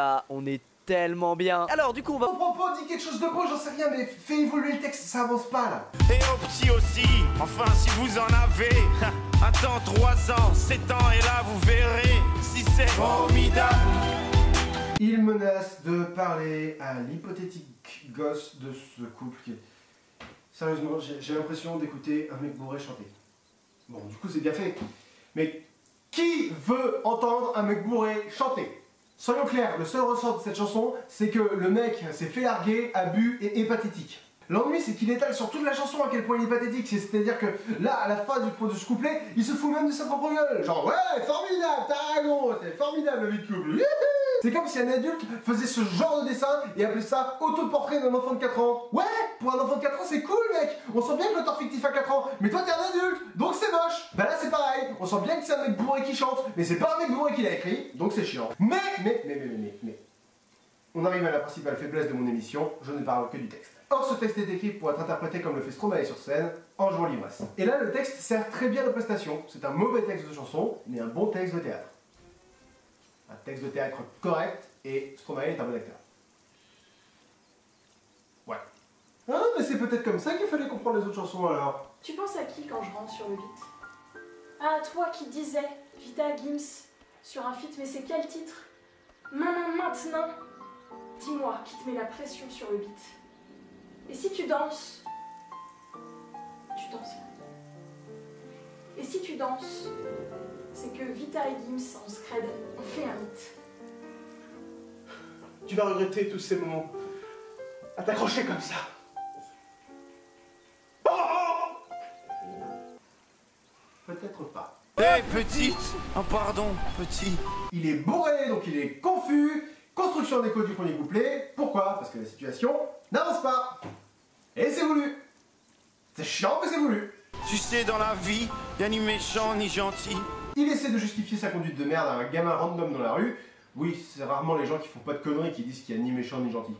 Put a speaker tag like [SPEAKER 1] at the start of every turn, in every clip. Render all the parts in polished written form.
[SPEAKER 1] Ah, on est tellement bien. Alors du coup on va...
[SPEAKER 2] Ton propos dit quelque chose de beau, j'en sais rien, mais fais évoluer le texte, ça avance pas là.
[SPEAKER 3] Et aux petits aussi, enfin si vous en avez. Attends 3 ans, 7 ans et là vous verrez si c'est formidable.
[SPEAKER 2] Il menace de parler à l'hypothétique gosse de ce couple qui... Sérieusement, j'ai l'impression d'écouter un mec bourré chanter. Bon, du coup c'est bien fait. Mais qui veut entendre un mec bourré chanter? Soyons clairs, le seul ressort de cette chanson, c'est que le mec s'est fait larguer, a bu et est pathétique. L'ennui, c'est qu'il étale sur toute la chanson à quel point il est pathétique. C'est-à-dire que là, à la fin de ce couplet, il se fout même de sa propre gueule. Genre, ouais, formidable, t'as raison, c'est formidable la vie de couple. C'est comme si un adulte faisait ce genre de dessin et appelait ça autoportrait d'un enfant de 4 ans. Ouais, pour un enfant de 4 ans, c'est cool, mec. On sent bien que l'auteur fictif a 4 ans, mais toi t'es un adulte, donc c'est moche. Bah là, c'est pareil. On sent bien que c'est un mec bourré qui chante, mais c'est pas un mec bourré qui l'a écrit, donc c'est chiant. Mais. On arrive à la principale faiblesse de mon émission, je ne parle que du texte. Or, ce texte est écrit pour être interprété comme le fait Stromae sur scène, en jouant l'ivresse. Et là, le texte sert très bien de prestation. C'est un mauvais texte de chanson, mais un bon texte de théâtre. Un texte de théâtre correct, et Stromae est un bon acteur. Ouais. Ah, mais c'est peut-être comme ça qu'il fallait comprendre les autres chansons alors.
[SPEAKER 4] Tu penses à qui quand je rentre sur le beat? Ah, toi qui disais Vita Gims sur un feat, mais c'est quel titre? Maman maintenant. Dis-moi, qui te met la pression sur le beat? Et si tu danses? Tu danses là. Et si tu danses, c'est que Vita et Gims en scred ont fait un hit.
[SPEAKER 2] Tu vas regretter tous ces moments à t'accrocher comme ça. Peut-être pas.
[SPEAKER 3] Hé petite, oh pardon petit.
[SPEAKER 2] Il est bourré, donc il est confus. Construction d'écho du premier couplet. Pourquoi? Parce que la situation n'avance pas. Et c'est voulu. C'est chiant, mais c'est voulu.
[SPEAKER 3] Tu sais, dans la vie, y'a ni méchant ni gentil.
[SPEAKER 2] Il essaie de justifier sa conduite de merde à un gamin random dans la rue. Oui, c'est rarement les gens qui font pas de conneries qui disent qu'il y a ni méchant ni gentil.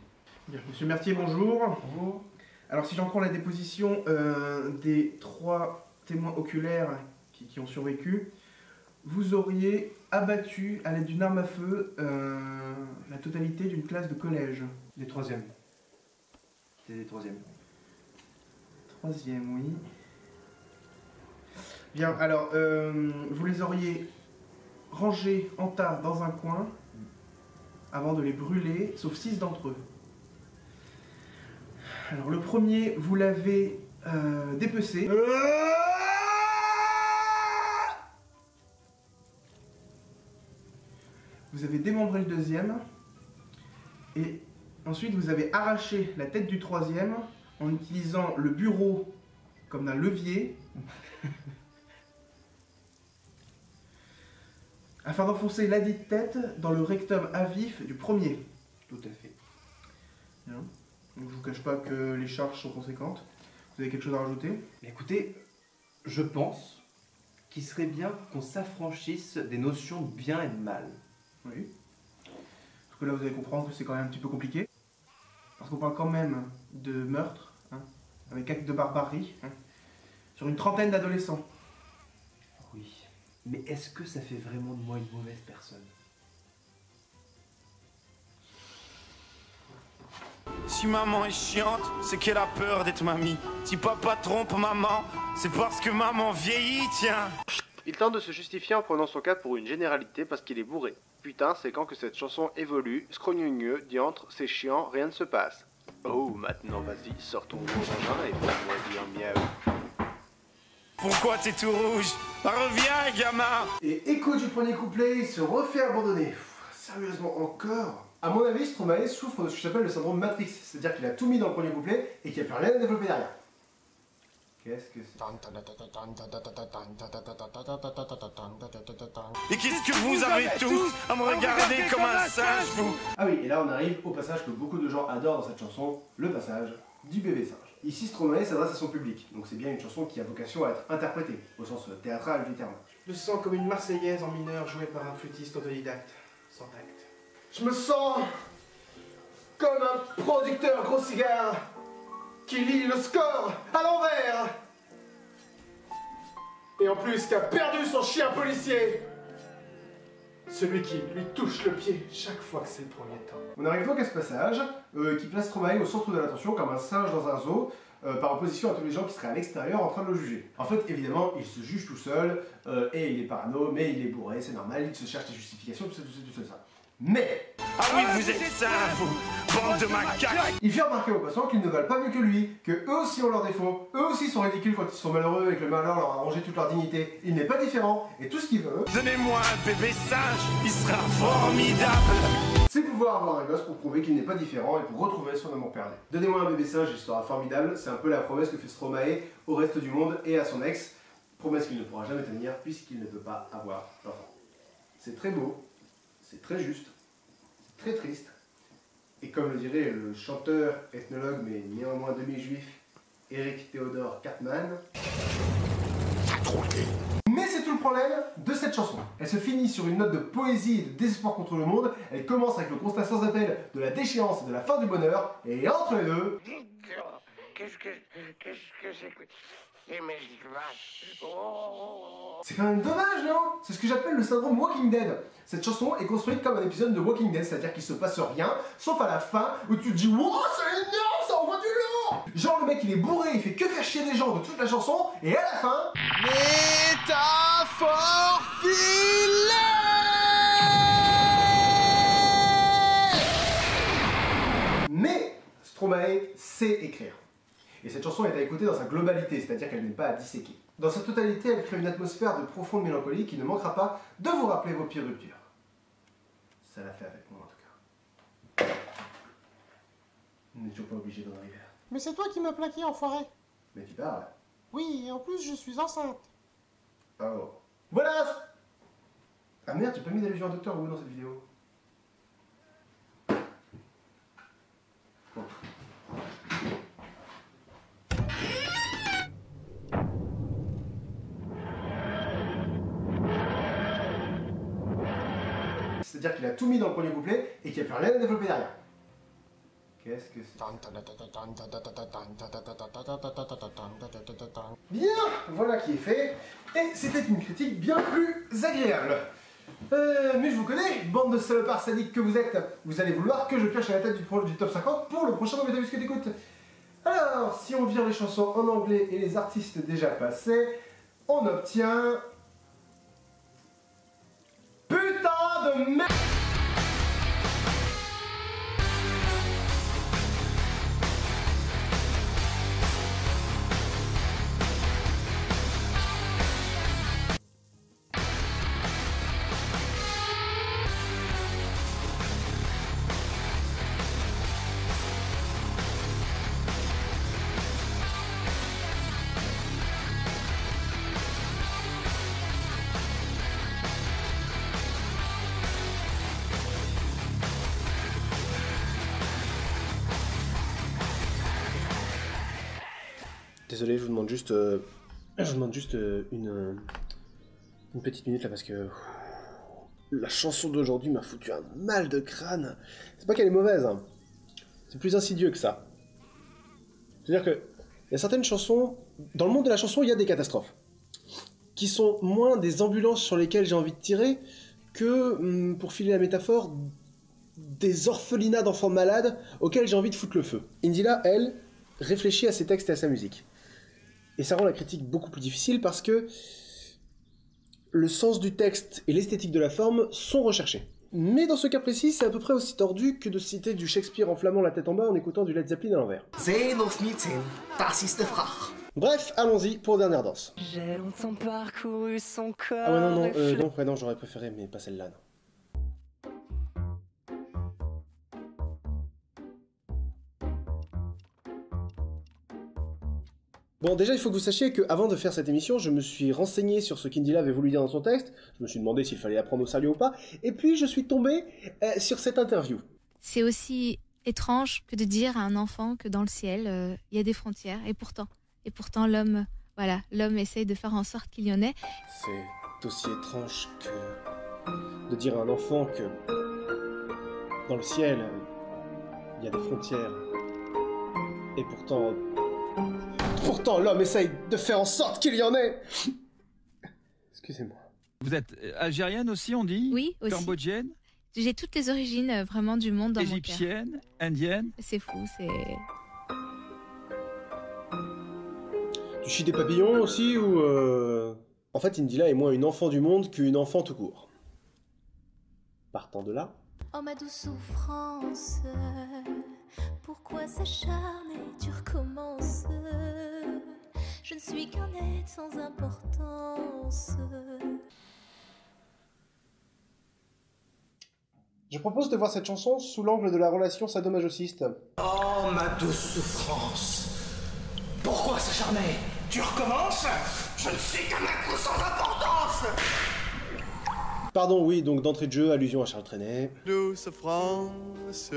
[SPEAKER 5] Bien, Monsieur Mertier, bonjour.
[SPEAKER 2] Bonjour.
[SPEAKER 5] Alors si j'en prends la déposition des 3 témoins oculaires qui ont survécu, vous auriez abattu à l'aide d'une arme à feu la totalité d'une classe de collège.
[SPEAKER 6] Des troisièmes. C'était des troisièmes.
[SPEAKER 5] Troisième, oui. Bien, alors, vous les auriez rangés en tas dans un coin avant de les brûler, sauf 6 d'entre eux. Alors, le premier, vous l'avez dépecé. Vous avez démembré le deuxième. Et ensuite, vous avez arraché la tête du troisième en utilisant le bureau comme un levier afin d'enfoncer ladite tête dans le rectum à vif du premier.
[SPEAKER 6] Tout à fait.
[SPEAKER 5] Bien. Donc je vous cache pas que les charges sont conséquentes. Vous avez quelque chose à rajouter?
[SPEAKER 6] Écoutez, je pense qu'il serait bien qu'on s'affranchisse des notions de bien et de mal.
[SPEAKER 5] Oui. Parce que là vous allez comprendre que c'est quand même un petit peu compliqué. Parce qu'on parle quand même de meurtre, hein, avec acte de barbarie, hein, sur une trentaine d'adolescents.
[SPEAKER 6] Oui. Mais est-ce que ça fait vraiment de moi une mauvaise personne?
[SPEAKER 3] Si maman est chiante, c'est qu'elle a peur d'être mamie. Si papa trompe maman, c'est parce que maman vieillit, tiens.
[SPEAKER 7] Il tente de se justifier en prenant son cas pour une généralité parce qu'il est bourré. Putain, c'est quand que cette chanson évolue, scrogneux, diantre, c'est chiant, rien ne se passe. Oh, maintenant vas-y, sors ton gros engin et fais-moi dire miaou.
[SPEAKER 3] Pourquoi t'es tout rouge? Reviens, gamin.
[SPEAKER 2] Et écho du premier couplet, il se refait abandonner. Sérieusement, encore? À mon avis, Stromae souffre de ce que j'appelle le syndrome Matrix, c'est-à-dire qu'il a tout mis dans le premier couplet et qu'il n'y a plus rien à développer derrière. Qu'est-ce que c'est?
[SPEAKER 3] Et qu'est-ce que vous avez tous à me regarder comme un singe, vous?
[SPEAKER 2] Ah oui, et là on arrive au passage que beaucoup de gens adorent dans cette chanson, le passage du bébé singe. Ici, Stromae s'adresse à son public, donc c'est bien une chanson qui a vocation à être interprétée, au sens théâtral du terme.
[SPEAKER 5] Je me sens comme une Marseillaise en mineur jouée par un flûtiste autodidacte, sans tact.
[SPEAKER 2] Je me sens comme un producteur gros cigare qui lit le score à l'envers et en plus qui a perdu son chien policier. Celui qui lui touche le pied chaque fois que c'est le premier temps. On arrive donc à ce passage qui place Stromae au centre de l'attention comme un singe dans un zoo, par opposition à tous les gens qui seraient à l'extérieur en train de le juger. En fait, évidemment, il se juge tout seul, et il est parano, mais il est bourré, c'est normal, il se cherche des justifications, tout ça. Mais...
[SPEAKER 3] Ah oui, vous êtes ça, vous, bande de macaques!
[SPEAKER 2] il fait remarquer aux passants qu'ils ne valent pas mieux que lui, que eux aussi ont leurs défauts, eux aussi sont ridicules quand ils sont malheureux et que le malheur leur a rongé toute leur dignité. Il n'est pas différent, et tout ce qu'il veut...
[SPEAKER 3] Donnez-moi un bébé singe, il sera formidable!
[SPEAKER 2] c'est pouvoir avoir un gosse pour prouver qu'il n'est pas différent et pour retrouver son amour perdu. Donnez-moi un bébé singe, il sera formidable, c'est un peu la promesse que fait Stromae au reste du monde et à son ex, promesse qu'il ne pourra jamais tenir puisqu'il ne peut pas avoir d'enfant. C'est très beau, c'est très juste, c'est très triste, et comme le dirait le chanteur, ethnologue mais néanmoins demi-juif, Eric Theodor Cartman, mais c'est tout le problème de cette chanson. Elle se finit sur une note de poésie et de désespoir contre le monde, elle commence avec le constat sans appel de la déchéance et de la fin du bonheur, et entre les deux...
[SPEAKER 8] Qu'est-ce que c'est que...
[SPEAKER 2] C'est quand même dommage, non? C'est ce que j'appelle le syndrome Walking Dead. Cette chanson est construite comme un épisode de Walking Dead, c'est-à-dire qu'il se passe rien, sauf à la fin, où tu te dis « Wow, c'est énorme, ça envoie du lourd !» Genre le mec il est bourré, il fait que faire chier des gens de toute la chanson, et à la fin... Métaphore filée! Mais Stromae sait écrire. Et cette chanson est à écouter dans sa globalité, c'est-à-dire qu'elle n'est pas à disséquer. Dans sa totalité, elle crée une atmosphère de profonde mélancolie qui ne manquera pas de vous rappeler vos pires ruptures. Ça l'a fait avec moi en tout cas. Nous n'étions pas obligés d'en arriver là.
[SPEAKER 8] Mais c'est toi qui m'as plaqué, enfoiré.
[SPEAKER 2] Mais tu parles.
[SPEAKER 8] Oui, et en plus, je suis enceinte.
[SPEAKER 2] Oh. Voilà! Ah merde, j'ai pas mis d'allusion à Docteur Who dans cette vidéo. Bon. C'est-à-dire qu'il a tout mis dans le premier couplet et qu'il n'y a plus rien à développer derrière. Qu'est-ce que c'est? Bien, voilà qui est fait. Et c'était une critique bien plus agréable. Mais je vous connais, bande de salopards sadiques que vous êtes. Vous allez vouloir que je pioche à la tête du top 50 pour le prochain Métabus que t'écoutes. Alors, si on vire les chansons en anglais et les artistes déjà passés, on obtient... Putain de merde! Désolé, je vous demande juste, une petite minute là parce que la chanson d'aujourd'hui m'a foutu un mal de crâne. C'est pas qu'elle est mauvaise, hein. C'est plus insidieux que ça. C'est-à-dire que il y a certaines chansons, dans le monde de la chanson, il y a des catastrophes qui sont moins des ambulances sur lesquelles j'ai envie de tirer que, pour filer la métaphore, des orphelinats d'enfants malades auxquels j'ai envie de foutre le feu. Indila, elle, réfléchit à ses textes et à sa musique. Et ça rend la critique beaucoup plus difficile parce que le sens du texte et l'esthétique de la forme sont recherchés. Mais dans ce cas précis, c'est à peu près aussi tordu que de citer du Shakespeare en flamand la tête en bas en écoutant du Led Zeppelin à l'envers. Bref, allons-y pour dernière danse.
[SPEAKER 9] J'ai longtemps parcouru son corps.
[SPEAKER 2] Ah ouais non, j'aurais préféré, mais pas celle-là, non. Bon, déjà, il faut que vous sachiez qu'avant de faire cette émission, je me suis renseigné sur ce qu'Indila avait voulu dire dans son texte, je me suis demandé s'il fallait la prendre au sérieux ou pas, et puis je suis tombé sur cette interview.
[SPEAKER 10] C'est aussi étrange que de dire à un enfant que dans le ciel, il y a des frontières, et pourtant l'homme, voilà, l'homme essaye de faire en sorte qu'il y en ait.
[SPEAKER 2] C'est aussi étrange que de dire à un enfant que dans le ciel, il y a des frontières, et pourtant l'homme essaye de faire en sorte qu'il y en ait. Excusez-moi.
[SPEAKER 11] Vous êtes algérienne aussi, on dit?
[SPEAKER 10] Oui, aussi.
[SPEAKER 11] Cambodgienne?
[SPEAKER 10] J'ai toutes les origines vraiment du monde dans mon cœur.
[SPEAKER 11] Égyptienne? Indienne?
[SPEAKER 10] C'est fou, c'est...
[SPEAKER 2] Tu chies des papillons aussi ou En fait, Indila est moins une enfant du monde qu'une enfant tout court. Partant de là...
[SPEAKER 12] Oh ma douce souffrance, pourquoi s'acharner, tu recommences. Je ne suis qu'un être sans importance.
[SPEAKER 2] Je propose de voir cette chanson sous l'angle de la relation sadomasochiste.
[SPEAKER 13] Oh ma douce souffrance, pourquoi s'acharner? Tu recommences? Je ne suis qu'un être sans importance.
[SPEAKER 2] Pardon, oui, donc d'entrée de jeu, allusion à Charles Trenet.
[SPEAKER 14] Douce France.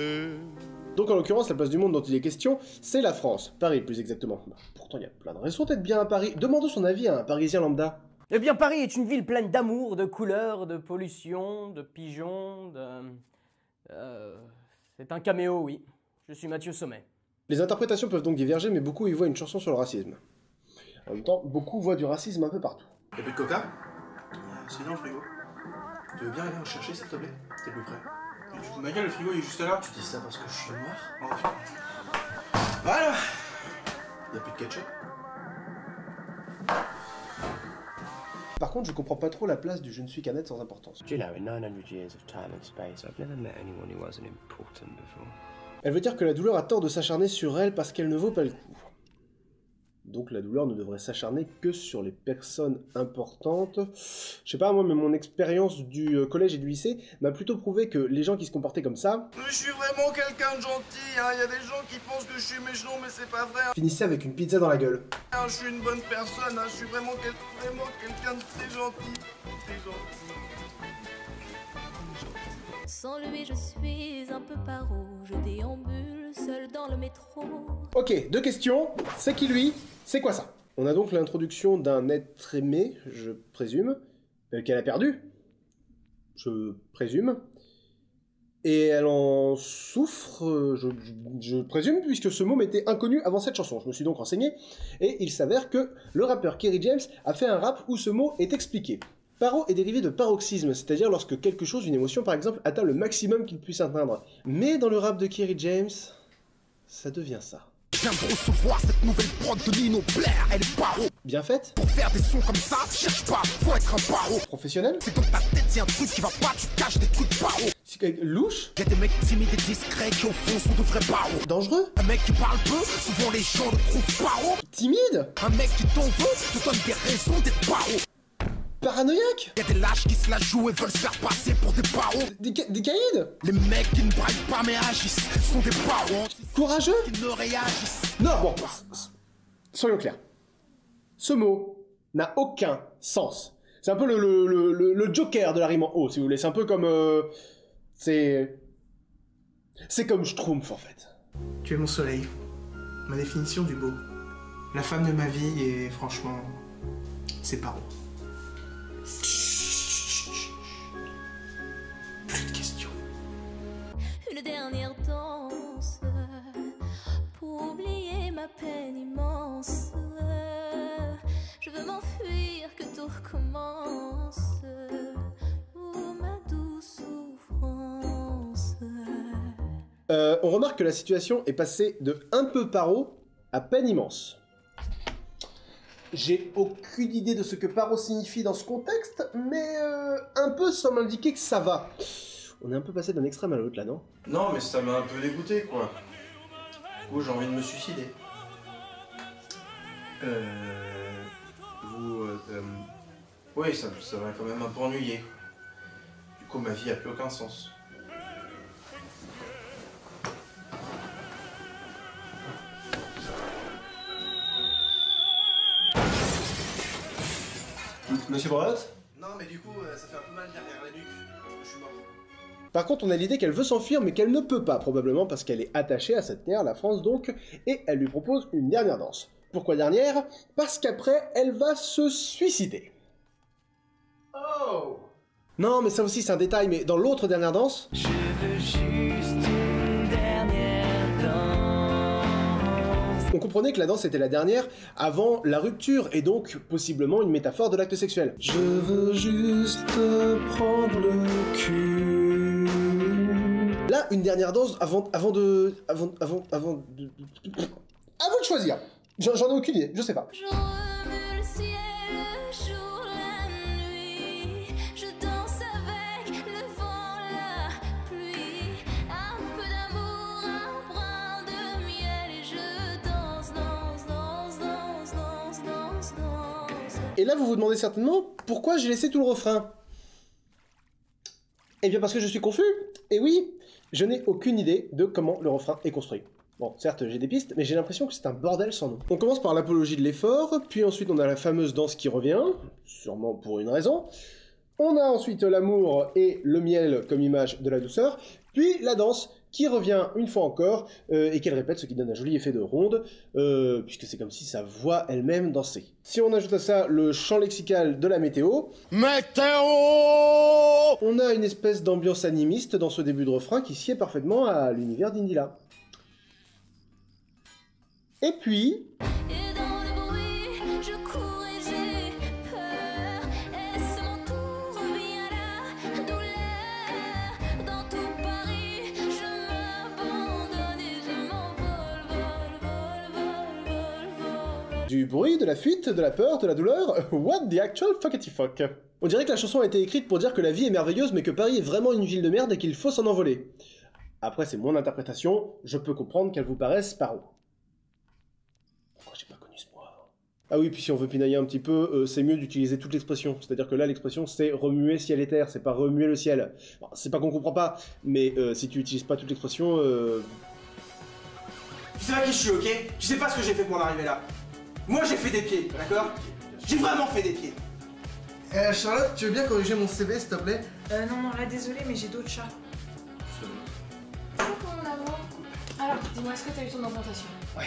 [SPEAKER 2] Donc en l'occurrence, la place du monde dont il est question, c'est la France. Paris, plus exactement. Pourtant, il y a plein de raisons d'être bien à Paris. Demandons son avis à un Parisien lambda.
[SPEAKER 1] Eh bien, Paris est une ville pleine d'amour, de couleurs, de pollution, de pigeons, C'est un caméo, oui. Je suis Mathieu Sommet.
[SPEAKER 2] Les interprétations peuvent donc diverger, mais beaucoup y voient une chanson sur le racisme. En même temps, beaucoup voient du racisme un peu partout.
[SPEAKER 5] Y'a plus de coca? C'est dans le frigo. Tu veux bien aller en chercher, s'il te plaît? T'es plus près. Mais tu fous ma gueule, le frigo il est juste là. Tu dis ça parce que je suis noir? Oh putain. Voilà. Y'a plus de ketchup?
[SPEAKER 2] Par contre, je comprends pas trop la place du je ne suis qu'un être sans importance.
[SPEAKER 15] Do you know, in 900 years of time and space, I've never met anyone who wasn't important before.
[SPEAKER 2] Elle veut dire que la douleur a tort de s'acharner sur elle parce qu'elle ne vaut pas le coup. Donc la douleur ne devrait s'acharner que sur les personnes importantes. Je sais pas moi, mais mon expérience du collège et du lycée m'a plutôt prouvé que les gens qui se comportaient comme ça...
[SPEAKER 13] Je suis vraiment quelqu'un de gentil, hein. Y a des gens qui pensent que je suis méchant, mais c'est pas vrai.
[SPEAKER 2] Finissaient avec une pizza dans la gueule.
[SPEAKER 13] Je suis une bonne personne, hein. Je suis vraiment quelqu'un de très gentil. Très gentil.
[SPEAKER 12] Sans lui, je suis un peu paro. Je déambule seul dans le métro.
[SPEAKER 2] Ok, deux questions. C'est qui lui? C'est quoi ça? On a donc l'introduction d'un être aimé, je présume, qu'elle a perdu. Je présume. Et elle en souffre, je présume, puisque ce mot m'était inconnu avant cette chanson. Je me suis donc renseigné, et il s'avère que le rappeur Kerry James a fait un rap où ce mot est expliqué. Paro est dérivé de paroxysme, c'est-à-dire lorsque quelque chose, une émotion par exemple, atteint le maximum qu'il puisse atteindre. Mais dans le rap de Kerry James, ça devient ça.
[SPEAKER 13] Je viens de recevoir cette nouvelle prod de Nino Blair, elle est paro.
[SPEAKER 2] Bien faite.
[SPEAKER 13] Pour faire des sons comme ça, cherche pas, faut être un paro.
[SPEAKER 2] Professionnel.
[SPEAKER 13] C'est dans ta tête, y'a un truc qui va pas, tu caches des trucs paro.
[SPEAKER 2] Louche.
[SPEAKER 13] Y'a des mecs timides et discrets qui au fond sont de vrais paros.
[SPEAKER 2] Dangereux.
[SPEAKER 13] Un mec qui parle peu, souvent les gens le trouvent paro.
[SPEAKER 2] Timide.
[SPEAKER 13] Un mec qui t'en veut, te donne des raisons d'être paro.
[SPEAKER 2] Paranoïaque.
[SPEAKER 13] Y'a des lâches qui se la jouent et veulent se faire passer pour des paros.
[SPEAKER 2] Des caïds.
[SPEAKER 13] Les mecs qui ne braillent pas mais agissent sont des paros.
[SPEAKER 2] Courageux.
[SPEAKER 13] Qui ne réagissent.
[SPEAKER 2] Non, bon, soyons clairs. Ce mot n'a aucun sens. C'est un peu le Joker de la rime en haut, si vous voulez. C'est un peu comme... C'est comme Schtroumpf, en fait.
[SPEAKER 5] Tu es mon soleil, ma définition du beau. La femme de ma vie et franchement, c'est Paro. Plus de questions.
[SPEAKER 12] Une dernière danse pour oublier ma peine immense. Je veux m'enfuir, que tout recommence. Oh ma douce souffrance.
[SPEAKER 2] On remarque que la situation est passée de un peu paro à peine immense. J'ai aucune idée de ce que paro signifie dans ce contexte, mais un peu semble indiquer que ça va. On est un peu passé d'un extrême à l'autre là, non?
[SPEAKER 5] Non, mais ça m'a un peu dégoûté, quoi. Du coup, j'ai envie de me suicider. Oui, ça m'a quand même un peu ennuyé. Du coup, ma vie a plus aucun sens.
[SPEAKER 2] Monsieur Brot?
[SPEAKER 5] Non, mais du coup, ça fait un peu mal derrière la nuque. Je suis mort.
[SPEAKER 2] Par contre, on a l'idée qu'elle veut s'enfuir, mais qu'elle ne peut pas, probablement parce qu'elle est attachée à cette terre, la France donc, et elle lui propose une dernière danse. Pourquoi dernière? Parce qu'après, elle va se suicider.
[SPEAKER 5] Oh!
[SPEAKER 2] Non, mais ça aussi c'est un détail, mais dans l'autre dernière danse...
[SPEAKER 9] Je veux juste une dernière danse.
[SPEAKER 2] On comprenait que la danse était la dernière avant la rupture, et donc possiblement une métaphore de l'acte sexuel. Je veux juste prendre le cul. Là, une dernière danse avant de choisir. J'en ai aucune idée, je sais pas. Et là, vous vous demandez certainement pourquoi j'ai laissé tout le refrain. Eh bien parce que je suis confus. Et oui, je n'ai aucune idée de comment le refrain est construit. Bon, certes, j'ai des pistes, mais j'ai l'impression que c'est un bordel sans nom. On commence par l'apologie de l'effort, puis ensuite on a la fameuse danse qui revient, sûrement pour une raison. On a ensuite l'amour et le miel comme image de la douceur, puis la danse qui revient une fois encore, et qu'elle répète, ce qui donne un joli effet de ronde, puisque c'est comme si sa voix elle-même dansait. Si on ajoute à ça le chant lexical de la météo... Météo! On a une espèce d'ambiance animiste dans ce début de refrain qui sied parfaitement à l'univers d'Indila. Et puis... Du bruit, de la fuite, de la peur, de la douleur, what the actual fuckety fuck. On dirait que la chanson a été écrite pour dire que la vie est merveilleuse mais que Paris est vraiment une ville de merde et qu'il faut s'en envoler. Après c'est mon interprétation, je peux comprendre qu'elle vous paraisse paro. Pourquoi j'ai pas connu ce mois? Ah oui, puis si on veut pinailler un petit peu, c'est mieux d'utiliser toute l'expression. C'est-à-dire que là l'expression c'est remuer ciel et terre, c'est pas remuer le ciel. Bon, c'est pas qu'on comprend pas, mais si tu utilises pas toute l'expression...
[SPEAKER 5] Tu sais pas qui je suis, ok? Tu sais pas ce que j'ai fait pour en arriver là. Moi j'ai fait des pieds, d'accord? J'ai vraiment fait des pieds.
[SPEAKER 2] Charlotte, tu veux bien corriger mon CV s'il te plaît?
[SPEAKER 4] Non, là désolé, mais j'ai d'autres chats. Coucou mon amour. Alors, dis-moi, est-ce que t'as eu ton augmentation?
[SPEAKER 5] Ouais.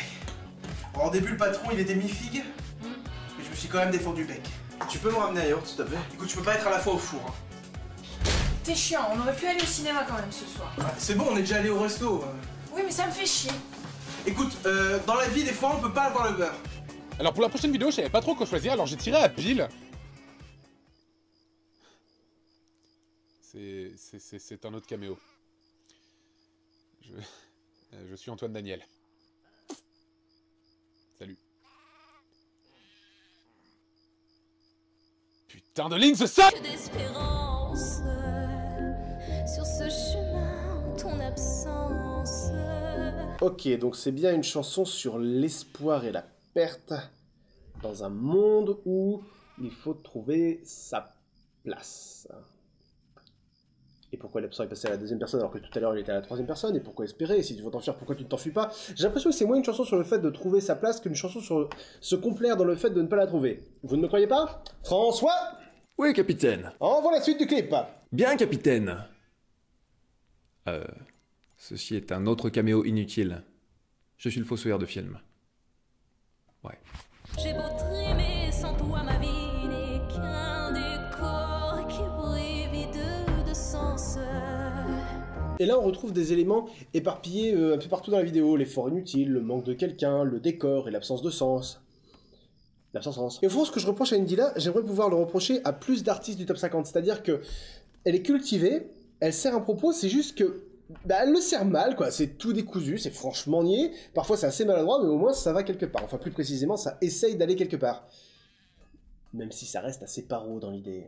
[SPEAKER 5] Bon, au début, le patron il était mi-figue, mais je me suis quand même défendu bec. Tu peux me ramener ailleurs, s'il te plaît? Écoute, je peux pas être à la fois au four. Hein.
[SPEAKER 4] T'es chiant, on aurait pu aller au cinéma quand même ce soir.
[SPEAKER 5] Ah, c'est bon, on est déjà allé au resto.
[SPEAKER 4] Oui, mais ça me fait chier.
[SPEAKER 5] Écoute, dans la vie, des fois, on peut pas avoir le beurre.
[SPEAKER 16] Alors pour la prochaine vidéo, je savais pas trop quoi choisir, alors j'ai tiré à pile. C'est un autre caméo. Je suis Antoine Daniel. Salut. Putain de ligne, ce sac!
[SPEAKER 12] D'espérance sur ce chemin, ton absence.
[SPEAKER 2] Ok, donc c'est bien une chanson sur l'espoir et la perte dans un monde où il faut trouver sa place. Et pourquoi l'absent est passé à la deuxième personne alors que tout à l'heure il était à la troisième personne? Et pourquoi espérer? Et si tu veux t'enfuir, pourquoi tu ne t'enfuis pas? J'ai l'impression que c'est moins une chanson sur le fait de trouver sa place qu'une chanson sur se complaire dans le fait de ne pas la trouver. Vous ne me croyez pas? François?
[SPEAKER 17] Oui, capitaine.
[SPEAKER 2] Envoie la suite du clip.
[SPEAKER 17] Bien, capitaine. Ceci est un autre caméo inutile. Je suis le fossoyeur de film. Ouais.
[SPEAKER 12] J'ai beau trimer, sans toi ma vie n'est qu'un décor qui brille vide de sens.
[SPEAKER 2] Et là on retrouve des éléments éparpillés un peu partout dans la vidéo, l'effort inutile, le manque de quelqu'un, le décor et l'absence de sens. Et au fond ce que je reproche à Indila, j'aimerais pouvoir le reprocher à plus d'artistes du top 50, c'est-à-dire que elle est cultivée, elle sert un propos, c'est juste que elle le sert mal, quoi, c'est tout décousu, c'est franchement niais, parfois c'est assez maladroit, mais au moins ça va quelque part, enfin plus précisément, ça essaye d'aller quelque part. Même si ça reste assez paro dans l'idée.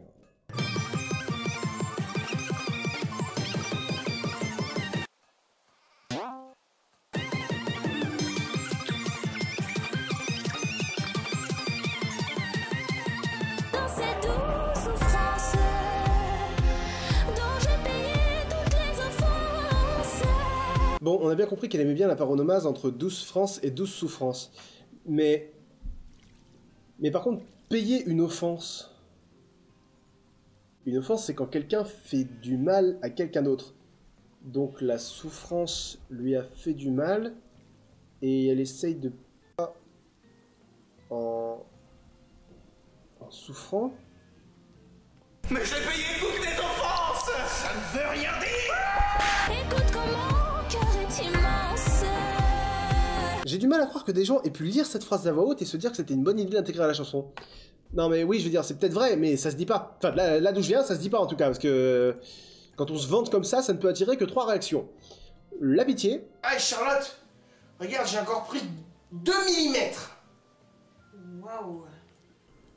[SPEAKER 2] Bon, on a bien compris qu'elle aimait bien la paronomase entre douce France et douce souffrance. Mais par contre, payer une offense... Une offense, c'est quand quelqu'un fait du mal à quelqu'un d'autre. Donc la souffrance lui a fait du mal, et elle essaye de pas... en souffrant...
[SPEAKER 13] Mais j'ai payé toutes tes offenses! Ça ne veut rien dire!
[SPEAKER 12] Écoute comment cœur est immense.
[SPEAKER 2] J'ai du mal à croire que des gens aient pu lire cette phrase à voix haute et se dire que c'était une bonne idée d'intégrer à la chanson. Non mais oui, je veux dire, c'est peut-être vrai, mais ça se dit pas. Enfin, là d'où je viens, ça se dit pas en tout cas, parce que... Quand on se vante comme ça ne peut attirer que 3 réactions. La pitié...
[SPEAKER 13] Hey Charlotte, regarde, j'ai encore pris 2 mm.
[SPEAKER 4] Waouh.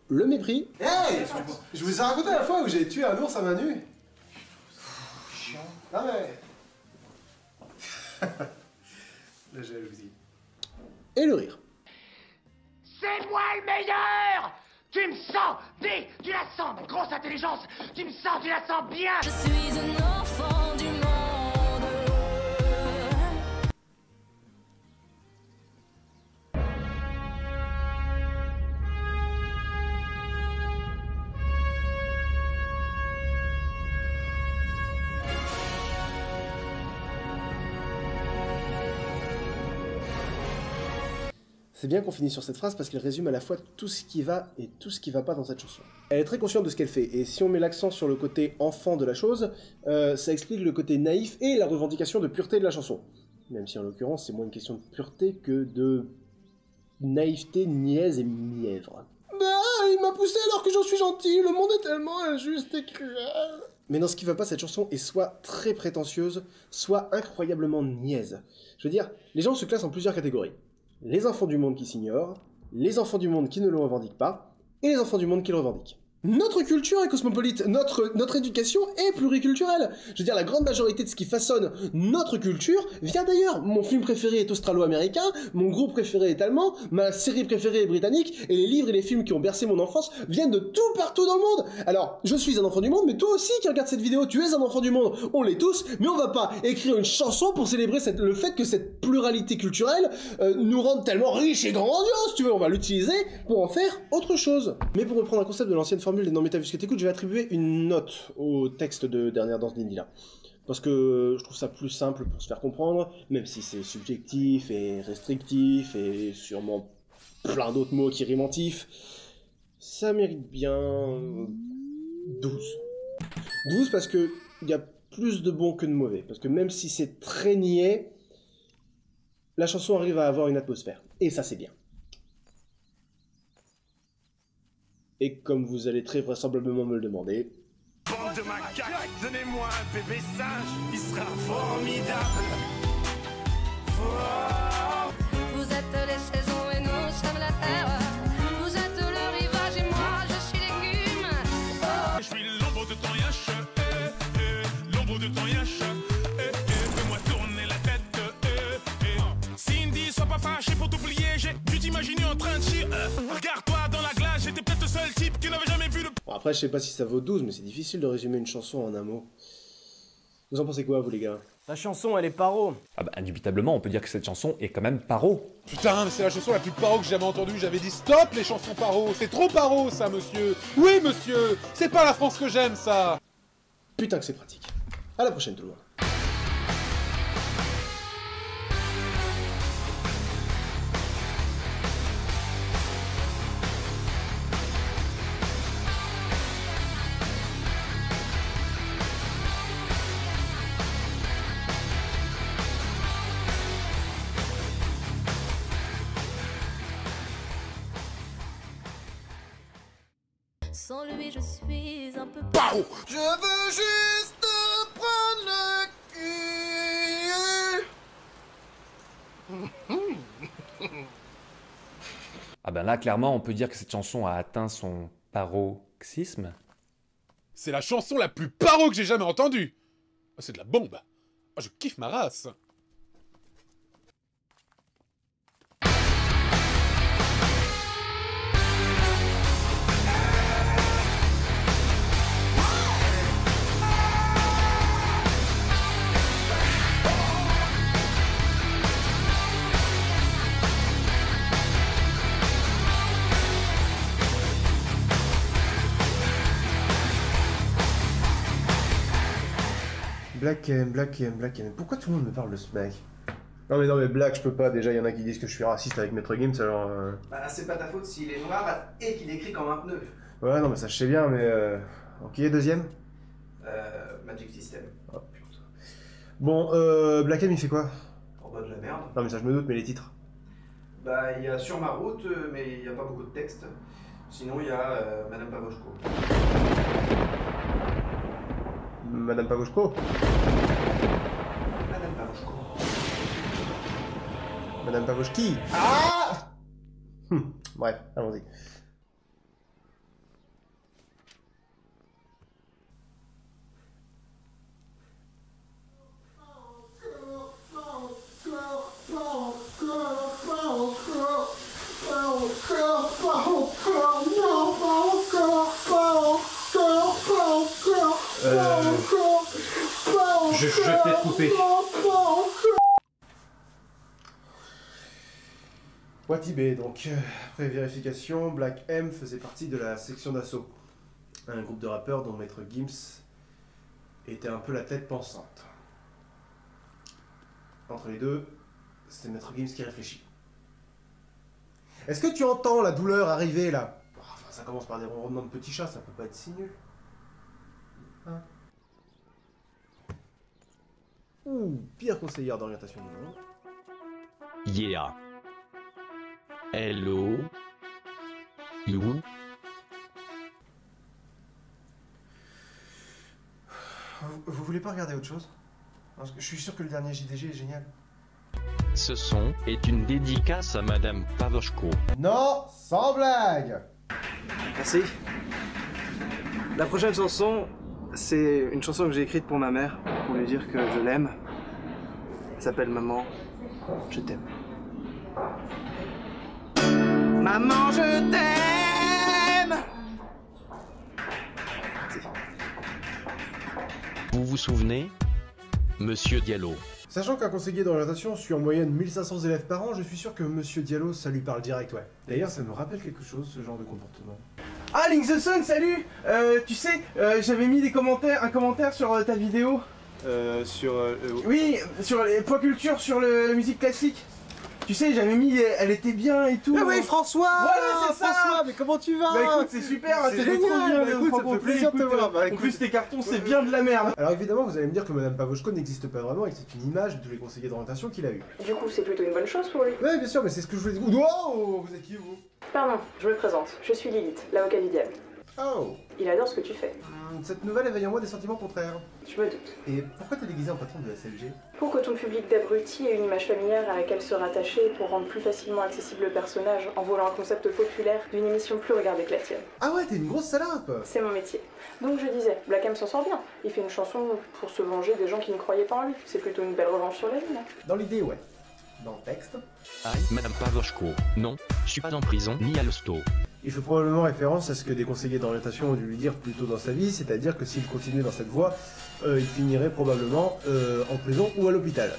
[SPEAKER 2] Le mépris... Hey, je vous ai raconté la fois où j'ai tué un ours à main nue.
[SPEAKER 13] Chiant.
[SPEAKER 2] Ah mais... La jalousie. Et le rire.
[SPEAKER 13] C'est moi le meilleur. Tu me sens, dis, tu la sens, ma grosse intelligence. Tu me sens, tu la sens bien.
[SPEAKER 12] Je suis un enfant du monde.
[SPEAKER 2] C'est bien qu'on finisse sur cette phrase parce qu'elle résume à la fois tout ce qui va et tout ce qui va pas dans cette chanson. Elle est très consciente de ce qu'elle fait, et si on met l'accent sur le côté enfant de la chose, ça explique le côté naïf et la revendication de pureté de la chanson. Même si en l'occurrence c'est moins une question de pureté que de naïveté niaise et mièvre. Ah, il m'a poussé alors que j'en suis gentil, le monde est tellement injuste et cruel. Mais dans ce qui va pas, cette chanson est soit très prétentieuse, soit incroyablement niaise. Je veux dire, les gens se classent en plusieurs catégories. Les enfants du monde qui s'ignorent, les enfants du monde qui ne le revendiquent pas, et les enfants du monde qui le revendiquent. Notre culture est cosmopolite, notre éducation est pluriculturelle. Je veux dire, la grande majorité de ce qui façonne notre culture vient d'ailleurs. Mon film préféré est australo-américain, mon groupe préféré est allemand, ma série préférée est britannique, et les livres et les films qui ont bercé mon enfance viennent de tout partout dans le monde. Alors, je suis un enfant du monde, mais toi aussi qui regardes cette vidéo, tu es un enfant du monde, on l'est tous, mais on va pas écrire une chanson pour célébrer le fait que cette pluralité culturelle nous rende tellement riches et grandioses, tu veux, on va l'utiliser pour en faire autre chose. Mais pour reprendre un concept de l'ancienne formule des non méta vu ce que t'écoutes, je vais attribuer une note au texte de Dernière danse d'Indila. Parce que je trouve ça plus simple pour se faire comprendre, même si c'est subjectif et restrictif et sûrement plein d'autres mots qui rimentifs. Ça mérite bien 12. 12 parce que il y a plus de bons que de mauvais. Parce que même si c'est très niais, la chanson arrive à avoir une atmosphère. Et ça c'est bien. Et comme vous allez très vraisemblablement me le demander...
[SPEAKER 3] Bande de macaques, donnez-moi un bébé singe, il sera formidable.
[SPEAKER 12] Vous êtes les saisons et nous sommes la terre. Vous êtes le rivage et moi je suis l'écume. Oh.
[SPEAKER 3] Je suis l'ombre de ton yache, l'ombre de ton yache, fais-moi tourner la tête. Cindy, sois pas fâché pour t'oublier, j'ai dû t'imaginer en train de chier. Regarde-toi dans la glace, j'étais peut-être le seul type qui n'avait jamais vu le...
[SPEAKER 2] Bon, après, je sais pas si ça vaut 12, mais c'est difficile de résumer une chanson en un mot. Vous en pensez quoi, vous, les gars?
[SPEAKER 1] La chanson, elle est paro.
[SPEAKER 17] Ah bah, indubitablement, on peut dire que cette chanson est quand même paro.
[SPEAKER 16] Putain, mais c'est la chanson la plus paro que j'ai jamais entendue. J'avais dit stop les chansons paro. C'est trop paro, ça, monsieur. Oui, monsieur. C'est pas la France que j'aime, ça.
[SPEAKER 2] Putain que c'est pratique. À la prochaine, tout le monde.
[SPEAKER 12] Sans lui, je suis un peu
[SPEAKER 13] paro. Je veux juste prendre le cul.
[SPEAKER 17] Ah ben là, clairement, on peut dire que cette chanson a atteint son paroxysme.
[SPEAKER 16] C'est la chanson la plus paro que j'ai jamais entendue. Oh, c'est de la bombe. Oh, je kiffe ma race.
[SPEAKER 2] Black M. Pourquoi tout le monde me parle de ce mec? Non mais Black, je peux pas, déjà il y en a qui disent que je suis raciste avec Maître Gims, alors...
[SPEAKER 6] Bah c'est pas ta faute s'il est noir et qu'il écrit comme un pneu.
[SPEAKER 2] Ouais, non mais ça je sais bien, mais... Ok, deuxième?
[SPEAKER 6] Magic System.
[SPEAKER 2] Oh putain. Bon, Black M il fait quoi?
[SPEAKER 6] En bas de la merde.
[SPEAKER 2] Non mais ça je me doute, mais les titres?
[SPEAKER 5] Bah, il y a Sur ma route, mais il n'y a pas beaucoup de texte. Sinon, il y a Madame Pavoshko.
[SPEAKER 2] Madame Pavoshko?
[SPEAKER 5] Madame Pavoshko.
[SPEAKER 2] Madame Pavoshki? Ah! Bref, allons-y.
[SPEAKER 5] Je vais peut-être couper.
[SPEAKER 2] Watibé, donc, après vérification, Black M faisait partie de la section d'assaut. Un groupe de rappeurs dont Maître Gims était un peu la tête pensante. Entre les deux, c'est Maître Gims qui réfléchit. Est-ce que tu entends la douleur arriver là? Enfin, ça commence par des ronronnements de petits chats, ça peut pas être si nul. Hein? Ouh, pire conseillère d'orientation du monde.
[SPEAKER 18] Yeah. Hello. You.
[SPEAKER 2] Vous voulez pas regarder autre chose? Parce que je suis sûr que le dernier JDG est génial.
[SPEAKER 18] Ce son est une dédicace à Madame Pavoshko.
[SPEAKER 2] Non, sans blague.
[SPEAKER 5] Merci. La prochaine chanson, c'est une chanson que j'ai écrite pour ma mère, pour lui dire que je l'aime. Elle s'appelle Maman, je t'aime. Maman, je t'aime.
[SPEAKER 18] Vous vous souvenez? Monsieur Diallo.
[SPEAKER 2] Sachant qu'un conseiller d'orientation suit en moyenne 1500 élèves par an, je suis sûr que Monsieur Diallo, ça lui parle direct, ouais. D'ailleurs, ça me rappelle quelque chose, ce genre de comportement.
[SPEAKER 5] Ah, Link the Sun, salut. Tu sais, j'avais mis un commentaire sur ta vidéo. Oui, sur les poids culture, sur la musique classique. Tu sais, j'avais mis, elle était bien et tout.
[SPEAKER 2] Ah oui, François.
[SPEAKER 5] Voilà, c'est ça.
[SPEAKER 2] François, mais comment tu vas?
[SPEAKER 5] Bah écoute, c'est super,
[SPEAKER 2] c'est
[SPEAKER 5] génial.
[SPEAKER 2] trop bien. Bah, écoute, ça me fait plaisir de te voir. Bah,
[SPEAKER 5] En plus, tes cartons, c'est bien de la merde.
[SPEAKER 2] Alors évidemment, vous allez me dire que Madame Pavoshko n'existe pas vraiment et que c'est une image de tous les conseillers d'orientation qu'il a eu.
[SPEAKER 4] Du coup, c'est plutôt une bonne chose pour lui.
[SPEAKER 2] Ouais, bien sûr, mais c'est ce que je voulais dire. Wow, vous êtes qui, vous?
[SPEAKER 4] Pardon, je me présente. Je suis Lilith, l'avocat du diable.
[SPEAKER 2] Oh.
[SPEAKER 4] Il adore ce que tu fais.
[SPEAKER 2] Cette nouvelle éveille en moi des sentiments contraires.
[SPEAKER 4] Je me doute.
[SPEAKER 2] Et pourquoi t'es déguisé en patron de la SLG?
[SPEAKER 4] Pour que ton public d'abrutis ait une image familière à laquelle se rattacher pour rendre plus facilement accessible le personnage en volant un concept populaire d'une émission plus regardée que la tienne.
[SPEAKER 2] Ah ouais, t'es une grosse salope.
[SPEAKER 4] C'est mon métier. Donc je disais, Black M s'en sort bien. Il fait une chanson pour se venger des gens qui ne croyaient pas en lui. C'est plutôt une belle revanche sur la vie, non?
[SPEAKER 2] Dans l'idée, ouais. Dans le texte.
[SPEAKER 18] Aïe, Madame Pavoshko. Non, je suis pas en prison ni à l'hosto.
[SPEAKER 2] Il fait probablement référence à ce que des conseillers d'orientation ont dû lui dire plus tôt dans sa vie, c'est-à-dire que s'il continuait dans cette voie, il finirait probablement en prison ou à l'hôpital.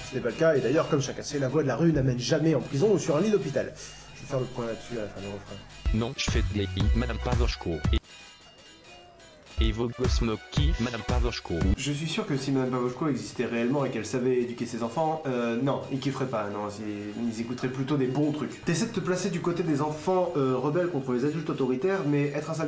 [SPEAKER 2] Ce n'est pas le cas, et d'ailleurs, comme chacun sait, la voie de la rue n'amène jamais en prison ou sur un lit d'hôpital. Je vais faire le point là-dessus à la fin du refrain.
[SPEAKER 18] Non, je fais des Madame Pavoshko. Et vos gosses me kiffent, Madame Pavoshko.
[SPEAKER 2] Je suis sûr que si Madame Pavoshko existait réellement et qu'elle savait éduquer ses enfants, non, ils kifferaient pas, non, ils écouteraient plutôt des bons trucs. T'essaies de te placer du côté des enfants rebelles contre les adultes autoritaires, mais être un sale